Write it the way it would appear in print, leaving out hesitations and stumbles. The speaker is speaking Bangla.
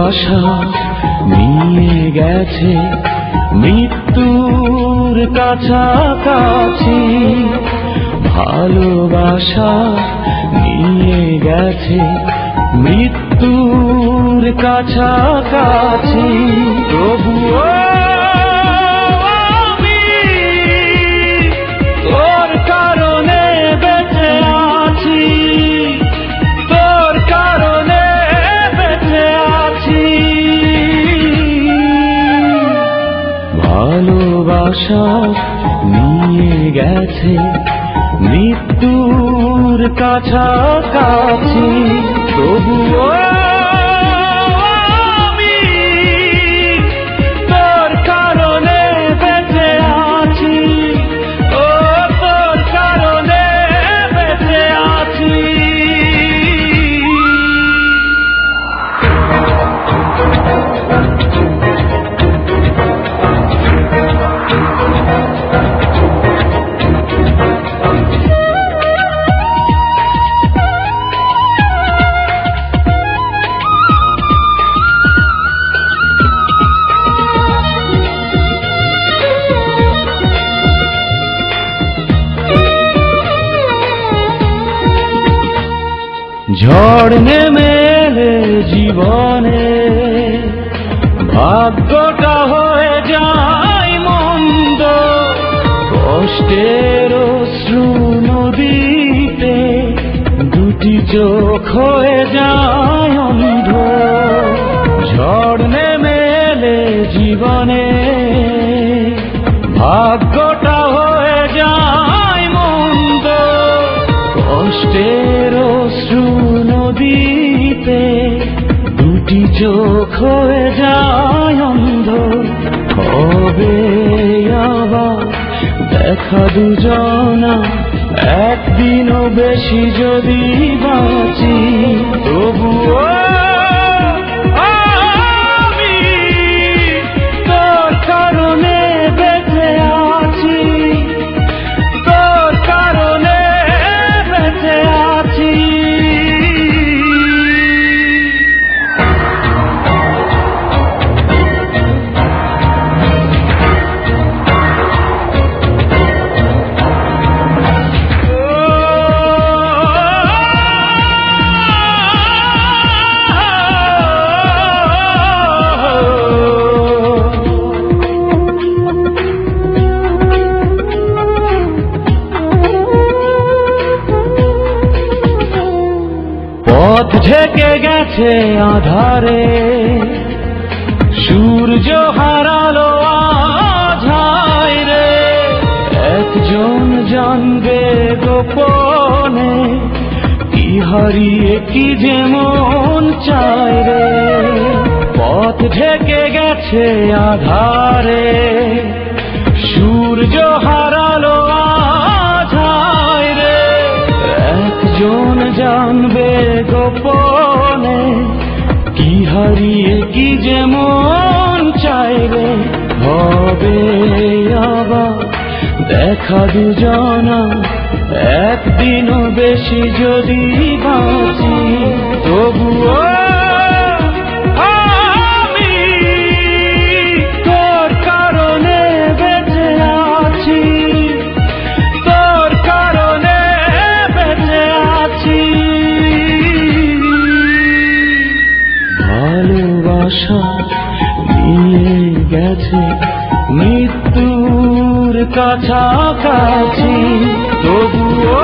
ভালোবাসা নিয়ে গেছে মৃত্যুর কাছাকাছি, ভালোবাসা নিয়ে গেছে মৃত্যুর কাছাকাছি। তবুও আমি তোর কারণে বেঁচে আছি, তোর কারণে বেঁচে আছি। ভালোবাসা নিয়ে গেছে মৃত্যুর কাছাকাছি, তবুও আমি তোর কারণে বেঁচে আছি, ও তোর কারণে বেঁচে আছি। ঝড় নেমে এলে জীবনে ভাগ্যটা হয়ে যায় মন্দ, কষ্টের অশ্রু নদীতে দুটি চোখ হয়ে যায় অন্ধ। ঝড় নেমে এলে জীবনে ভাগ্যটা হয়ে যায় মন্দ, কষ্টের অশ্রু নদীতে দুটি চোখ হয়ে যায় অন্ধ। কবে আবার দেখা দুজনা, একদিনও বেশি যদি বাঁচি, তবুও আমি তোর কারণে বেঁচে আছি, তোর কারণে বেঁচে আছি। পথ ঢেকে গেছে আধারে, সূর্য হারালো আধার রে, একজন জানবে গোপনে কি হারিয়ে কি যেমন চায় রে। পথ ঢেকে গেছে আধারে, সূর্য হারালো আধার রে, একজন জানবে গোপনে কি হারিয়ে কি যেমন চাইবে। হবে আবার দেখা দুজনা, একদিনও বেশি যদি বাঁচি, তবুও আমি তোর কারণে বেঁচে আছি, তোর কারণে বেঁচে আছি। ভালোবাসা নিয়ে গেছে মৃত্যুর কাছাকাছি, তবুও